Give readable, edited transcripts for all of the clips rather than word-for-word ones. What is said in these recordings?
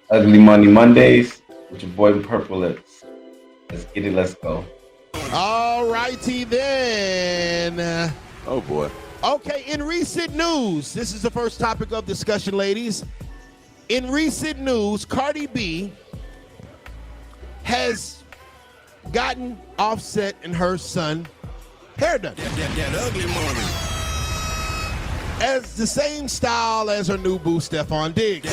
Ugly Money Mondays with your boy Purple Lips. Let's get it. Let's go. All righty then. Oh boy. Okay, in recent news, this is the first topic of discussion, ladies. In recent news, Cardi B has gotten Offset and her son hair done. That ugly money. As the same style as her new boo, Stephon Diggs.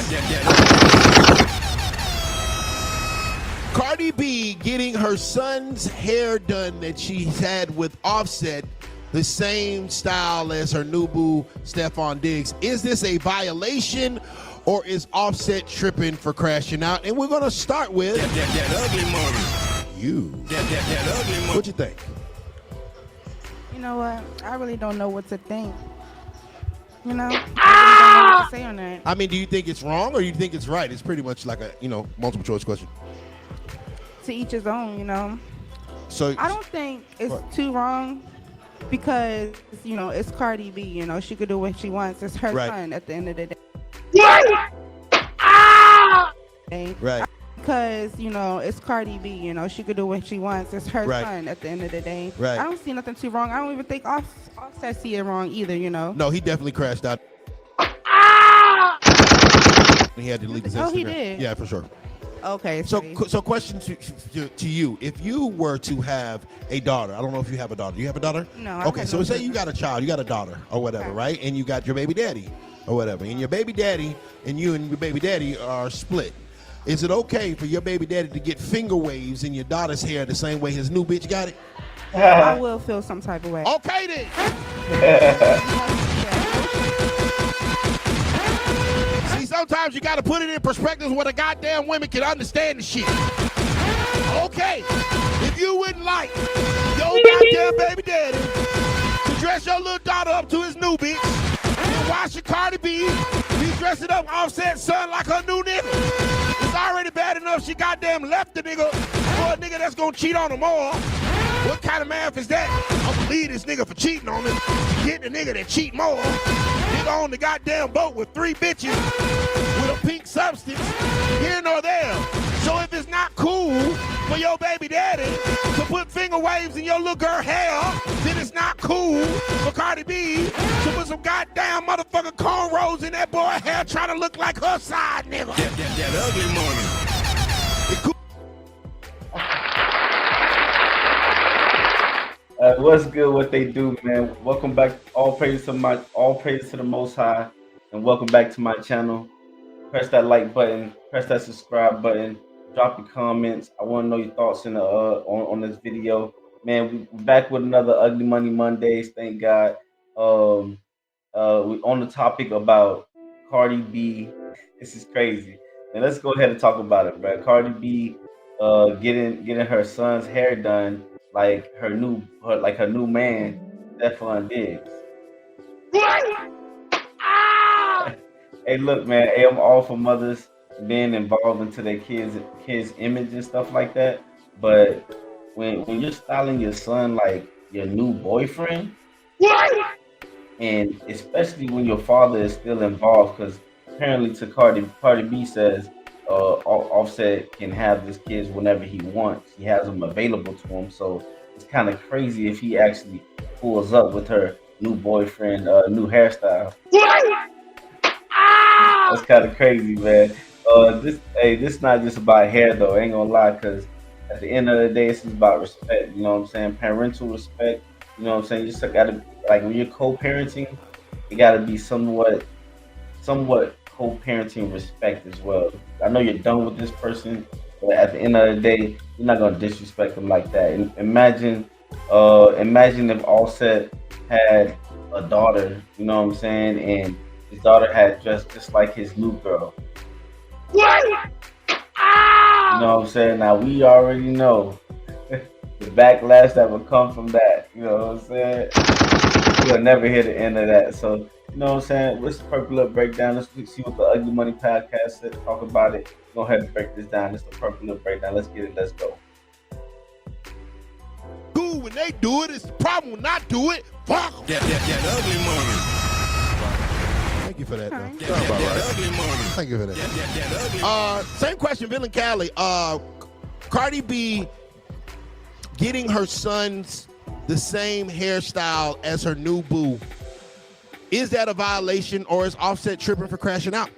Cardi B getting her son's hair done that she's had with Offset, the same style as her new boo, Stephon Diggs. Is this a violation or is Offset tripping for crashing out? And we're going to start with That ugly money. you. That ugly money. What you think? You know what? I really don't know what to think. You know? I really don't know what to say on that. I mean, do you think it's wrong or you think it's right? It's pretty much like a, multiple choice question. To each his own, you know? So I don't think it's What? too wrong because, it's Cardi B, she could do what she wants. It's her Right. son at the end of the day. Right. Because, it's Cardi B, she could do what she wants. It's her Right. son at the end of the day. Right. I don't see nothing too wrong. I don't even think Offset see it wrong either, No, he definitely crashed out. He had to delete his Instagram. Oh, he did? Yeah, for sure. Okay. So see. question to you. If you were to have a daughter, I don't know if you have a daughter. You have a daughter? No, I Okay, have so no say you children. got a child, you got a daughter or whatever, Okay. right? And you got your baby daddy or whatever. And your baby daddy and you and your baby daddy are split. Is it okay for your baby daddy to get finger waves in your daughter's hair the same way his new bitch got it? I will feel some type of way. Okay then. See, sometimes you got to put it in perspective where the goddamn women can understand the shit. Okay, if you wouldn't like your goddamn baby daddy to dress your little daughter up to his new bitch, then why should Cardi B be dressing up Offset's son like her new nigga? It's already bad enough she goddamn left the nigga for a nigga that's gonna cheat on her more. What kind of math is that? I'm gonna leave this nigga for cheating on me to get the nigga that cheat more. Nigga on the goddamn boat with 3 bitches with a pink substance, here nor there. So if it's not cool for your baby daddy to put finger waves in your little girl hair, then it's not cool for Cardi B to put some goddamn motherfucking cornrows in that boy hair trying to look like her side nigga. That ugly money. It cool. What's good? What they do, man? Welcome back. All praise to the Most High, and welcome back to my channel. Press that like button, press that subscribe button, drop your comments. I want to know your thoughts in the on this video, man. We're back with another Ugly Money Mondays. Thank God. We on the topic about Cardi B. This is crazy. And let's go ahead and talk about it, bro. Cardi B, getting her son's hair done like her new man, Stephon Diggs. Hey, look, man. Hey, I'm all for mothers being involved into their kids' image and stuff like that. But when you're styling your son like your new boyfriend, and especially when your father is still involved, because apparently to Cardi B says Offset can have his kids whenever he wants. He has them available to him. So it's kind of crazy if he actually pulls up with her new boyfriend, new hairstyle. That's kind of crazy, man. This not just about hair though. I ain't gonna lie, because at the end of the day, this is about respect. You know what I'm saying? Parental respect. You know what I'm saying? You just gotta, like, when you're co-parenting, it gotta be somewhat co-parenting respect as well. I know you're done with this person, but at the end of the day, you're not gonna disrespect them like that. And imagine if Offset had a daughter, you know what I'm saying, and his daughter had dressed just like his new girl. You know what I'm saying? Now we already know the backlash that would come from that. You know what I'm saying? We'll never hear the end of that. So, you know what I'm saying? Let's Purple Up Breakdown. Let's see what the Ugly Money podcast said. Talk about it. Go ahead and break this down. It's the Purple Up Breakdown. Let's get it. Let's go. Cool when they do it. It's the problem when not do it. Fuck 'em. That ugly money. Thank you for that, though. Okay. Sound about right. Ugly money. Thank you for that. Same question, Bill and Callie. Cardi B getting her sons the same hairstyle as her new boo. Is that a violation, or is Offset tripping for crashing out?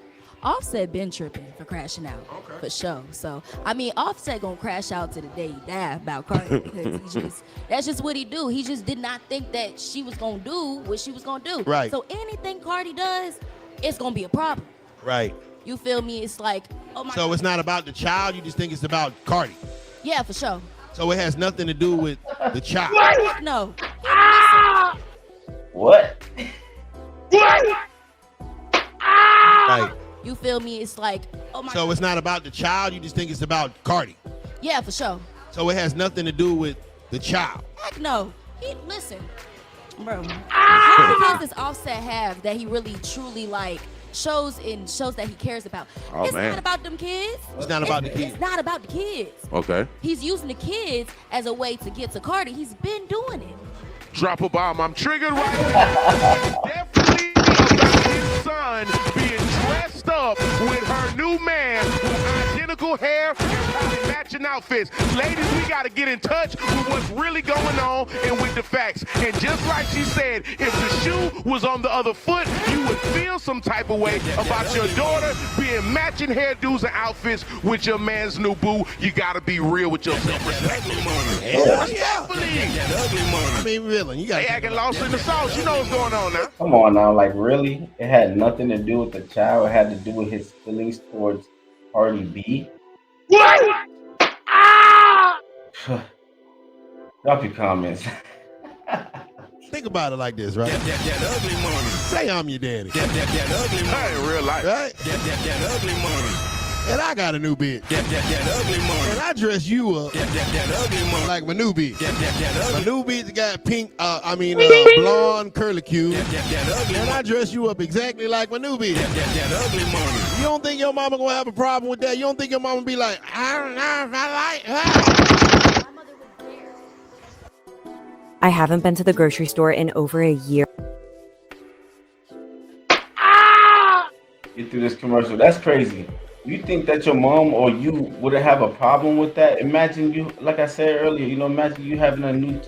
Offset been tripping for crashing out, for sure. So, I mean, Offset gonna crash out to the day he die about Cardi because that's just what he do. He just did not think that she was gonna do what she was gonna do. Right. So anything Cardi does, it's gonna be a problem. Right. You feel me? It's like, oh my So God. it's not about the child, you just think it's about Cardi. Yeah, for sure. So it has nothing to do with the child. Heck no. Listen, What? Right. you feel me? It's like, oh my So God. it's not about the child, you just think it's about Cardi. Yeah, for sure. So it has nothing to do with the child. Heck no. Listen, bro. How many kids does Offset have that he really truly like shows that he cares about? Oh, It's man. not about them kids. It's not about the kids. It's not about the kids. Okay. He's using the kids as a way to get to Cardi. He's been doing it. Drop a bomb. I'm triggered right now. Definitely about his son being dressed up with her new man with identical hair and probably matching outfits. Ladies, we got to get in touch with what's really going on and with the facts. And just like she said, if the shoe was on the other foot, you would feel some type of way about your daughter being matching hairdos and outfits with your man's new boo. You got to be real with yourself. Ugly money. Respectfully. That ugly money. I mean, really, you got They acting lost in the sauce. You know what's going on now. Come on now, like really? It had nothing to do with the child. It had to do with his feelings towards Cardi B. Drop your comments. Think about it like this, right? That ugly money. Say I'm your daddy, That ugly money. Hey, in real life. right? That ugly money. And I got a new bitch. That ugly money. And I dress you up That ugly money. like my new bitch. That My ugly. new bitch got pink, blonde curlicue. That ugly And money. I dress you up exactly like my new bitch. That ugly money. You don't think your mama gonna have a problem with that? You don't think your mama be like, I don't know if I like her? I haven't been to the grocery store in over a year. Get through this commercial. That's crazy. You think that your mom or you wouldn't have a problem with that? Imagine you, like I said earlier, imagine you having a new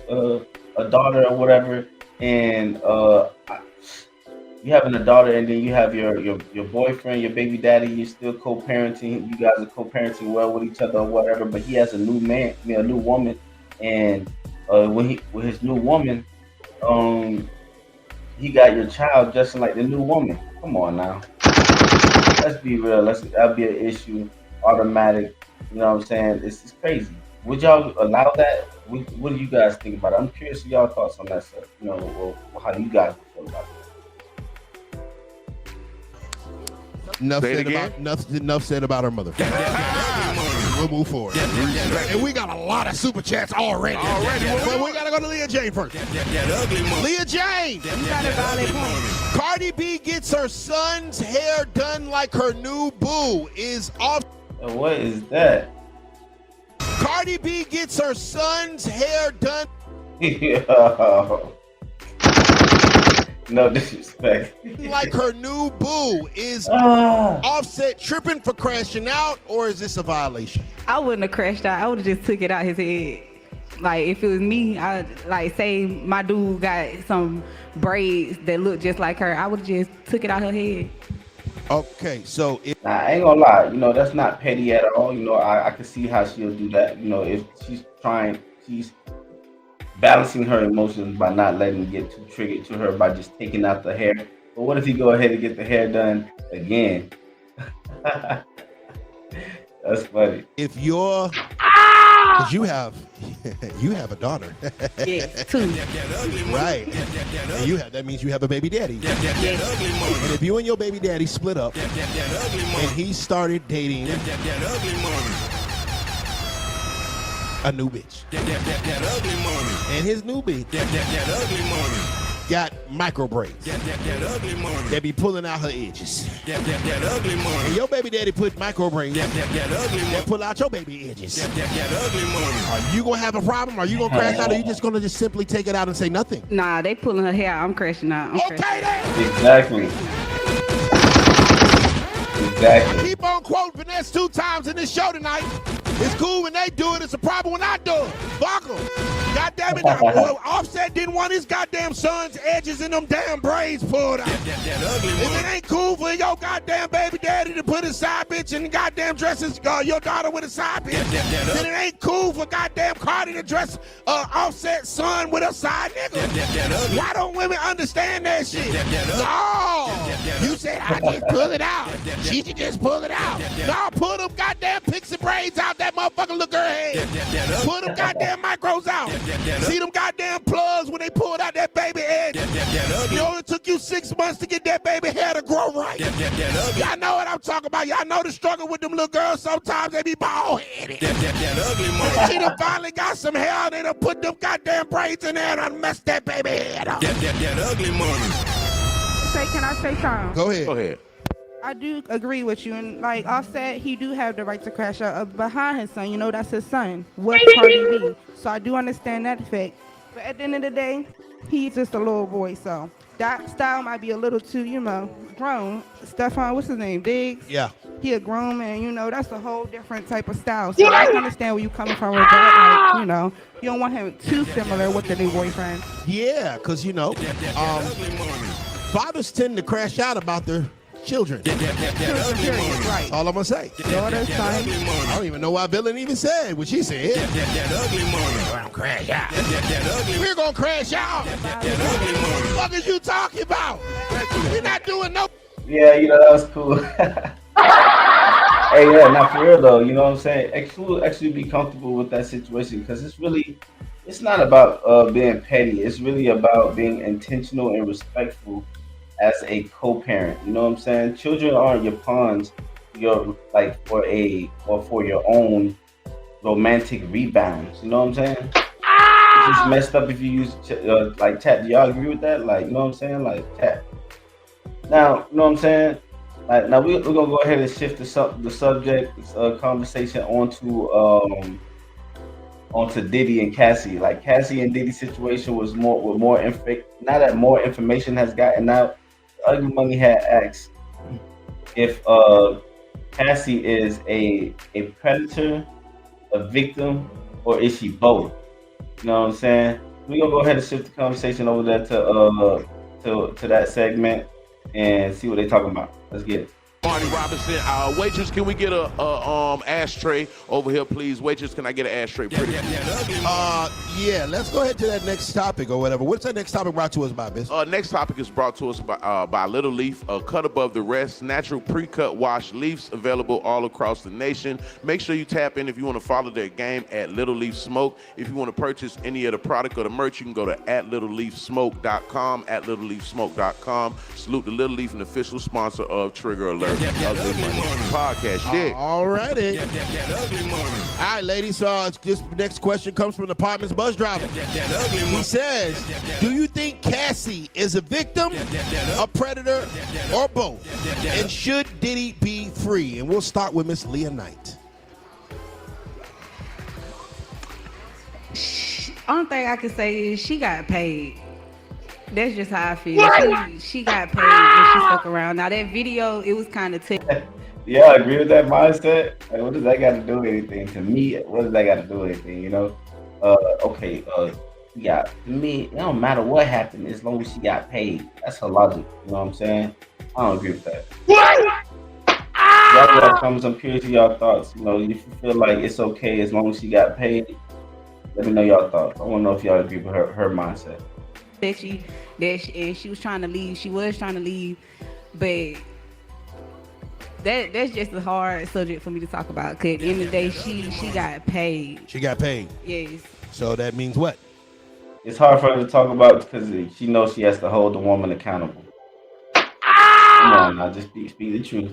a daughter or whatever, and you having a daughter, and then you have your boyfriend, your baby daddy. You're still co-parenting. You guys are co-parenting well with each other or whatever. But he has a new man, a new woman, and with his new woman, he got your child dressing like the new woman. Come on now. Let's be real. That'll be an issue, automatic. You know what I'm saying? It's crazy. Would y'all allow that? What do you guys think about it? I'm curious of y'all thoughts on that stuff. How you guys feel about it. Enough said about her mother. We'll move forward. And we got a lot of super chats already. But we gotta go to Leah Jane first. That ugly money. Leah Jane. Cardi B gets her son's hair done like her new boo. Is off. What is that? Cardi B gets her son's hair done. Yo. No disrespect. Like her new boo. Is Offset tripping for crashing out, or is this a violation? I wouldn't have crashed out. I would have just took it out his head. Like if it was me, I like say my dude got some braids that look just like her. I would have just took it out her head. Okay, so if Nah, I ain't gonna lie. That's not petty at all. I can see how she'll do that. If she's balancing her emotions by not letting it get too triggered to her by just taking out the hair. But what if you go ahead and get the hair done again? That's funny. if you're, because you have a daughter, Yes, two. right? And that means you have a baby daddy. And if you and your baby daddy split up, and he started dating a new bitch, and his new bitch got micro braids. They be pulling out her edges. And your baby daddy put micro braids that pull out your baby edges. Are you gonna have a problem? Are you gonna crash out? Or are you just gonna just simply take it out and say nothing? Nah, they pulling her hair out. I'm crashing out. I'm crashing. Okay then. Exactly. Exactly. Keep on quoting finesse 2 times in this show tonight. It's cool when they do it. It's a problem when I do it. Fuck them. God damn it. Now, Offset didn't want his goddamn son's edges in them damn braids pulled out. If it ain't cool for your goddamn baby daddy to put his side bitch in the goddamn dresses, your daughter with a side bitch, then it ain't cool for goddamn Cardi to dress Offset's son with a side nigga. Why don't women understand that shit? No. You said I just pull it out. She should just pull it out. No, pull them goddamn pixie braids out that motherfucking little girl head. Pull them goddamn micros out. See them goddamn plugs when they pulled out that baby head. It only took you 6 months to get that baby hair to grow right. Y'all know what I'm talking about. Y'all know the struggle with them little girls. Sometimes they be bald headed. She done finally got some hair and they done put them goddamn braids in there and done messed that baby head up. That ugly money. Can I say something? Go ahead. Go ahead. I do agree with you, and like Offset, he do have the right to crash out behind his son. You know, that's his son. What Cardi B? So I do understand that fact. But at the end of the day, he's just a little boy, so that style might be a little too, grown. Stefan, what's his name? Diggs? Yeah. He a grown man, that's a whole different type of style. So I can understand where you coming from with that. Like, you don't want him too similar with the new boyfriend. Yeah, because, fathers tend to crash out about their children. Right. All I'm going to say. Daughter, son. I don't even know why Villain even said what she said. That ugly money. We're going to crash out. That ugly. We're going to crash out. That ugly money. What the fuck is you talking about? We're not doing no... Yeah, that was cool. Hey, yeah, not for real though. You know what I'm saying? Actually be comfortable with that situation because it's not about being petty. It's really about being intentional and respectful as a co-parent. You know what I'm saying? Children aren't your pawns. You're like for your own romantic rebounds. You know what I'm saying? It's just messed up if you use like chat. Do y'all agree with that? Like, you know what I'm saying? Like chat. Now, you know what I'm saying? Like, now we're gonna go ahead and shift the subject conversation onto Diddy and Cassie. Like Cassie and Diddy situation was more now that more information has gotten out. Ugly Money had asked if Cassie is a predator, a victim, or is she both? You know what I'm saying? We're gonna go ahead and shift the conversation over there to that segment and see what they're talking about. Let's get it. Marty Robinson, waitress, can we get a ashtray over here, please? Waitress, can I get an ashtray, pretty? Yeah, let's go ahead to that next topic or whatever. What's that next topic brought to us by, Biz? Next topic is brought to us by Little Leaf, cut above the rest, natural pre-cut wash leaves available all across the nation. Make sure you tap in if you want to follow their game at Little Leaf Smoke. If you want to purchase any of the product or the merch, you can go to @littleleafsmoke.com, @littleleafsmoke.com. Salute the Little Leaf, an official sponsor of Trigger Alert. Ugly Money podcast. Shit. All righty. That ugly money. All right, ladies. This next question comes from the apartment's bus driver. That ugly He money. says, do you think Cassie is a victim, a predator, or both? And should Diddy be free? And we'll start with Miss Leah Knight. Only thing I can say is she got paid. That's just how I feel. She got paid and she stuck around. Now that video, it was kind of Yeah, I agree with that mindset. Like, what does that got to do with anything? To me, what does that got to do with anything? Yeah, to me, it don't matter what happened as long as she got paid. That's her logic. You know what I'm saying? I don't agree with that. Y'all comments. I'm curious to y'all thoughts. If you feel like it's okay as long as she got paid, let me know y'all thoughts. I want to know if y'all agree with her mindset. And she was trying to leave. She was trying to leave, but that's just a hard subject for me to talk about. Cause at the end of the day, she got paid. She got paid. Yes. So that means what? It's hard for her to talk about because she knows she has to hold the woman accountable. Come on now, just speak the truth.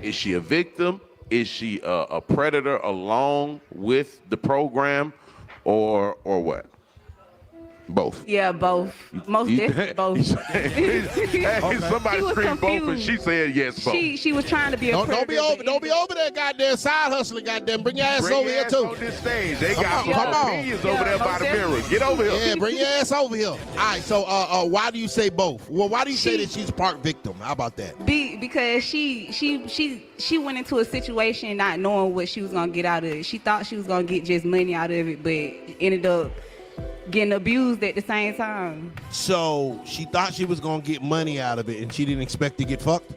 Is she a victim? Is she a predator along with the program, or what? Both. Yeah, both. Most definitely both. Hey, somebody She was screamed both, and confused. she said yes, both. She was trying to be a Don't predator, be over. but Don't be over there, goddamn side hustling, goddamn. Bring your ass Bring over your here ass too. on this stage. They got Come some on. opinions over there by the mirror. Get over here. Yeah, bring your ass over here. All right, so why do you say both? Well, why do you say that she's part victim? How about that? because she went into a situation not knowing what she was gonna get out of it. She thought she was gonna get just money out of it, but ended up getting abused at the same time. So she thought she was gonna get money out of it, and she didn't expect to get fucked.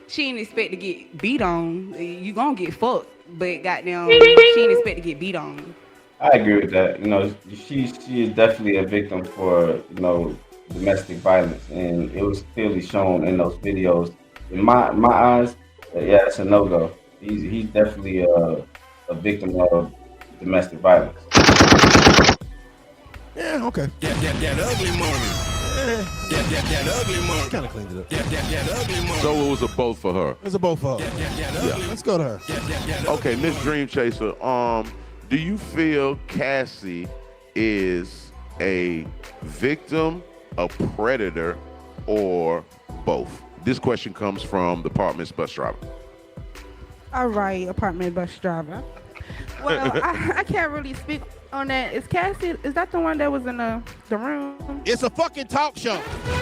She didn't expect to get beat on. You gonna get fucked, but goddamn, she didn't expect to get beat on. I agree with that. You know, she is definitely a victim for, you know, domestic violence, and it was clearly shown in those videos. In my eyes, yeah, it's a no-go. He's definitely a victim of domestic violence. Yeah, okay. That ugly money. That ugly money. Kind of cleaned it up. That ugly money. So it was a both for her. It's a both for her. Yeah. Let's go to her. Okay, Miss Dream Chaser. Do you feel Cassie is a victim, a predator, or both? This question comes from the apartment's bus driver. All right, apartment bus driver. Well, I can't really speak on that. Is Cassie, is that the one that was in the room? It's a fucking talk show.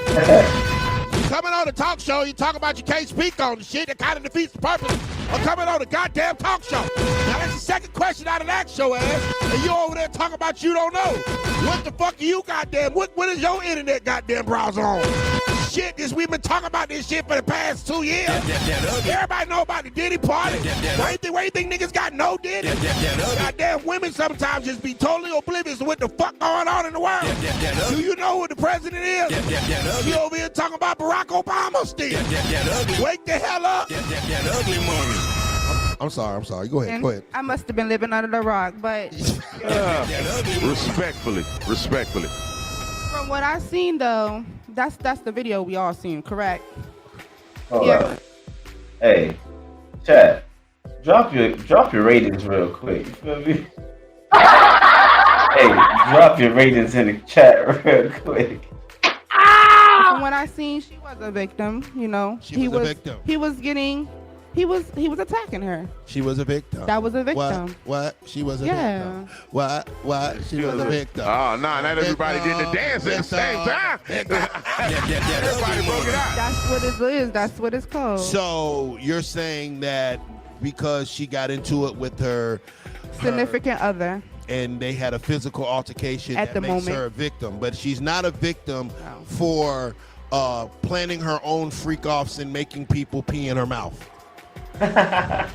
You coming on a talk show, you talk about you can't speak on the shit that kind of defeats the purpose of coming on a goddamn talk show. Now that's the second question out of that show, ass. And you over there talking about you don't know. What the fuck are you goddamn, what is your internet goddamn browser on? Shit, we've been talking about this shit for the past 2 years. Everybody know about the Diddy party. Why you think niggas got no Diddy? Goddamn women sometimes just be totally oblivious to what the fuck going on in the world. Do you know who the president is? You over here talking about Barack Obama still. Wake the hell up. I'm sorry. Go ahead. And I must have been living under the rock, but Respectfully. from what I seen though, that's the video we all seen, correct? Hold Yeah. up. Hey, chat. Drop your ratings real quick. You feel me? Hey, drop your ratings in the chat real quick. From what I seen, she was a victim. You know, She was a victim. He was attacking her. She was a victim. That was a victim. What? She was a Yeah. victim. What? She was a victim. Oh, no, not everybody did the dance at the same time. Everybody broke it out. That's what it is. That's what it's called. So you're saying that because she got into it with her Significant other. and they had a physical altercation At that the makes moment. her a victim, but she's not a victim No. for planning her own freak offs and making people pee in her mouth. I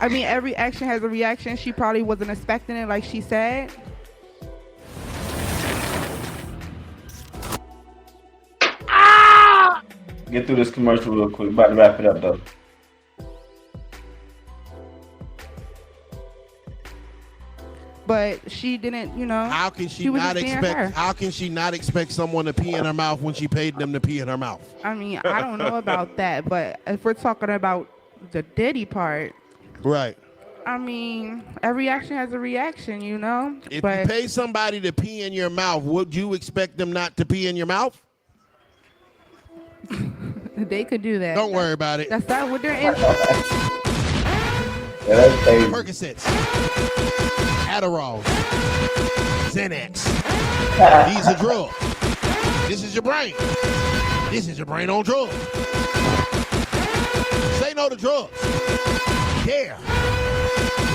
mean, every action has a reaction. She probably wasn't expecting it, like she said. Get through this commercial real quick. About to wrap it up though. But she didn't, you know. How can she was not just being her. expect? How can she not expect someone to pee in her mouth when she paid them to pee in her mouth? I mean, I don't know about that, but if we're talking about the Diddy part, Right. I mean, every action has a reaction, you know. If but you pay somebody to pee in your mouth, would you expect them not to pee in your mouth? they could do that. Don't worry about it. That's not what they're in. Yeah, that's crazy. Percocets, Adderall, Xanax. These are drugs. This is your brain. This is your brain on drugs. Say no to drugs. Yeah.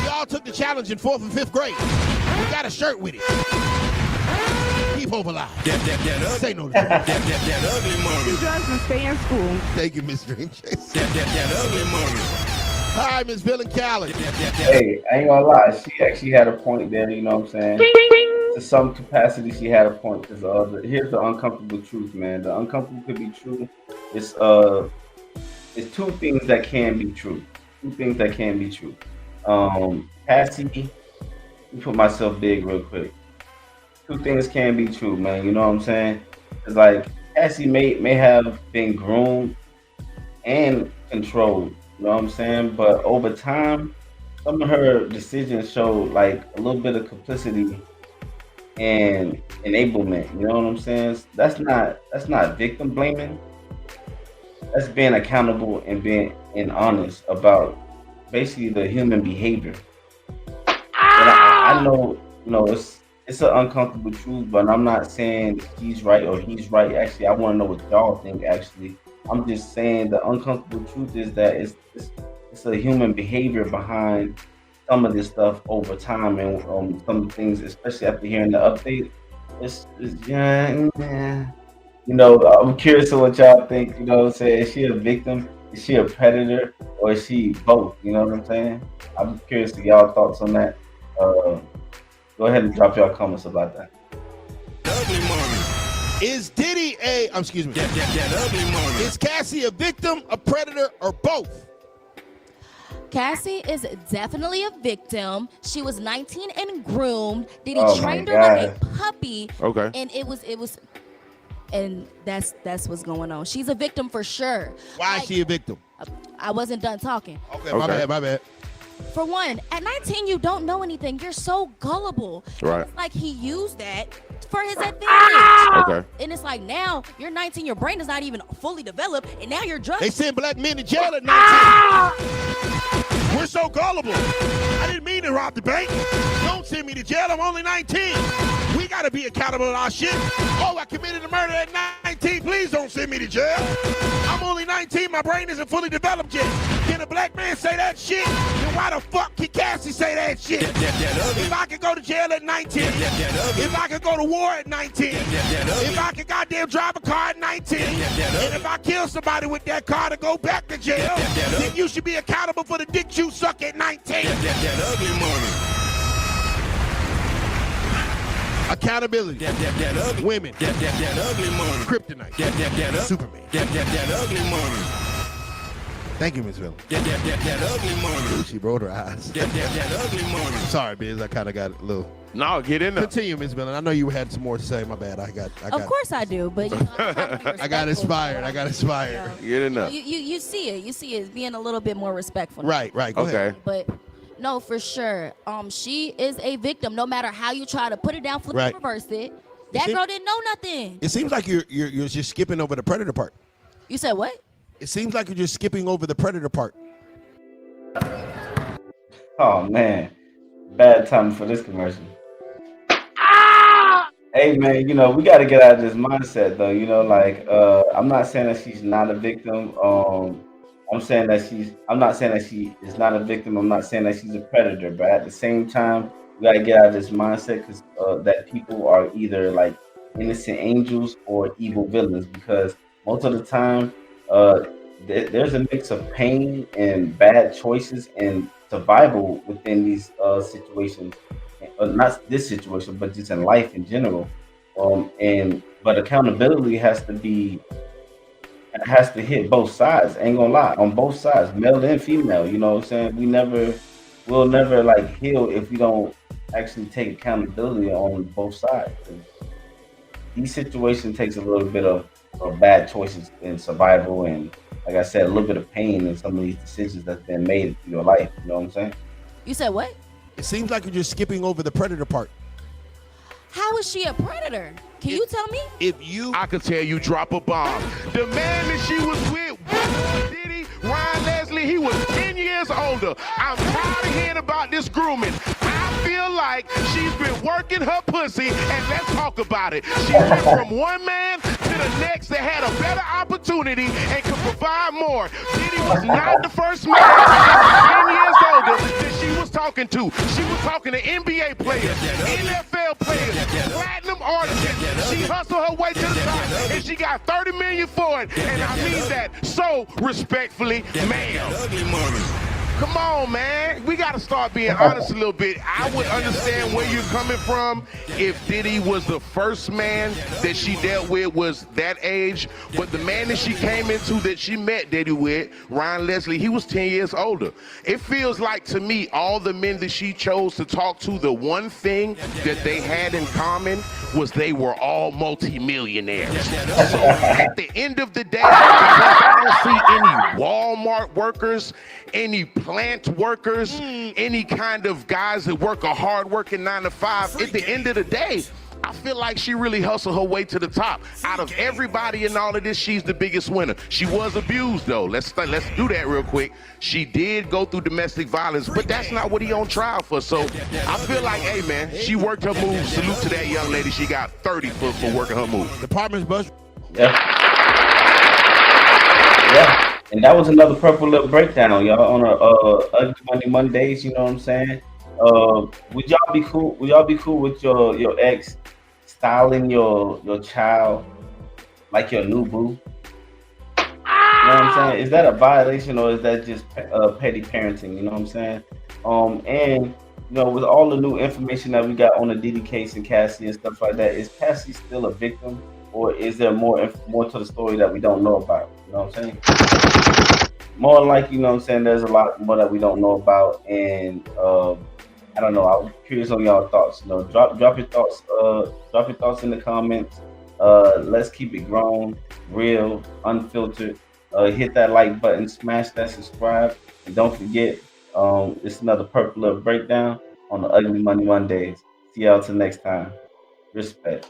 We all took the challenge in 4th and 5th grade. We got a shirt with it. Keep hope alive. Say no to drugs. That ugly money. Drugs and stay in school. Thank you, Miss Dream Chase. That ugly money. Hi, Miss Bill and Callie. Hey, I ain't gonna lie. She actually had a point there. You know what I'm saying? To some capacity, she had a point. Cause here's the uncomfortable truth, man. The uncomfortable could be true. It's two things that can be true. Two things that can be true. Cassie, let me put myself big real quick. Two things can be true, man. You know what I'm saying? It's like Cassie may have been groomed and controlled. You know what I'm saying? But over time, some of her decisions show like a little bit of complicity and enablement. You know what I'm saying? That's not victim blaming. That's being accountable and being honest about basically the human behavior. And I know, it's an uncomfortable truth, but I'm not saying he's right or he's right. Actually, I want to know what y'all think. Actually, I'm just saying the uncomfortable truth is that it's a human behavior behind some of this stuff over time, and some of the things, especially after hearing the update. It's yeah. I'm curious of what y'all think. You know what I'm saying? Is she a victim? Is she a predator? Or is she both? You know what I'm saying? I'm curious to y'all thoughts on that. Go ahead and drop y'all comments about that. Ugly money. Is Diddy excuse me. That ugly money. Is Cassie a victim, a predator, or both? Cassie is definitely a victim. She was 19 and groomed. Diddy Oh my trained her like God. a puppy. Okay. And it was and that's what's going on. She's a victim for sure. Why is Like, she a victim? I wasn't done talking. Okay, my bad. For one, at 19, you don't know anything. You're so gullible. Right. It's like he used that for his advantage. Okay. And it's like now you're 19, your brain is not even fully developed, and now you're drunk. They send black men to jail at 19. We're so gullible. I didn't mean to rob the bank. Don't send me to jail. I'm only 19. We got to be accountable to our shit. Oh, I committed a murder at 19. Please don't send me to jail. I'm only 19. My brain isn't fully developed yet. Can a black man say that shit? Then why the fuck can Cassie say that shit? If I could go to jail at 19, if I could go to war at 19, if I could goddamn drive a car at 19, and if I kill somebody with that car to go back to jail, then you should be accountable for the dick you suck at 19. That ugly money. Accountability. That ugly Women. That ugly money. Kryptonite. That Superman. That ugly money. Thank you, Miss Villa. That ugly money. She rolled her eyes. That ugly money. Sorry, Biz. I kind of got a little. No, get in there. Continue, Miss Villa. I know you had some more to say. My bad. I got. Of course I do, but I'm trying to be I got respectful. inspired. Get in there. You see it being a little bit more respectful. Right. Go ahead. Okay. But no, for sure. She is a victim. No matter how you try to put it down, flip Right. it, reverse it. That see- girl didn't know nothing. It seems like you're just skipping over the predator part. You said what? It seems like you're just skipping over the predator part. Oh man, bad time for this commercial. Hey man, we got to get out of this mindset though. I'm not saying that she's not a victim. I'm not saying that she is not a victim. I'm not saying that she's a predator. But at the same time, we got to get out of this mindset because that people are either like innocent angels or evil villains. Because most of the time, there's a mix of pain and bad choices and survival within these situations. Not this situation, but just in life in general. But accountability has to hit both sides. Ain't gonna lie, on both sides, male and female. You know what I'm saying? We'll never like heal if we don't actually take accountability on both sides. These situations takes a little bit of bad choices in survival, and like I said, a little bit of pain in some of these decisions that's been made in your life. You know what I'm saying? You said what? It seems like you're just skipping over the predator part. How is she a predator? Can you tell me? I could tell you drop a bomb. The man that she was with, Diddy, Ryan Leslie, he was 10 years older. I'm tired of hearing about this grooming. I feel like she's been working her pussy, and let's talk about it. She went from one man to the next that had a better opportunity and could provide more. Diddy was not the first man 10 years older that she was talking to. She was talking to NBA players, NFL players, platinum artists. She hustled her way to the top, and she got $30 million for it. And I mean that so respectfully, ma'am. Ugly money. Come on, man. We got to start being honest a little bit. I would understand where you're coming from if Diddy was the first man that she dealt with was that age. But the man that she came into, that she met Diddy with, Ryan Leslie, he was 10 years older. It feels like to me, all the men that she chose to talk to, the one thing that they had in common was they were all multimillionaires. So at the end of the day, because I don't see any Walmart workers, any plant workers, any kind of guys that work a hard-working 9 to 5. At the end of the day, I feel like she really hustled her way to the top. Out of everybody in all of this, she's the biggest winner. She was abused, though. Let's do that real quick. She did go through domestic violence, but that's not what he on trial for. So I feel like, hey, man, she worked her moves. Salute to that young lady. She got 30 for working her moves. Department's bus. Yeah. Yeah. And that was another purple lip breakdown, y'all, on Ugly Money Mondays. You know what I'm saying? Would y'all be cool? Would y'all be cool with your ex styling your child like your new boo? You know what I'm saying? Is that a violation or is that just petty parenting? You know what I'm saying? And you know, with all the new information that we got on the Diddy case and Cassie and stuff like that, is Cassie still a victim, or is there more to the story that we don't know about? You know what I'm saying? More like, you know what I'm saying, there's a lot more that we don't know about, and I don't know. I'm curious on y'all thoughts. You know, drop your thoughts. Drop your thoughts in the comments. Let's keep it grown, real, unfiltered. Hit that like button, smash that subscribe, and don't forget, it's another Purple Lip breakdown on the Ugly Money Mondays. See y'all till next time. Respect.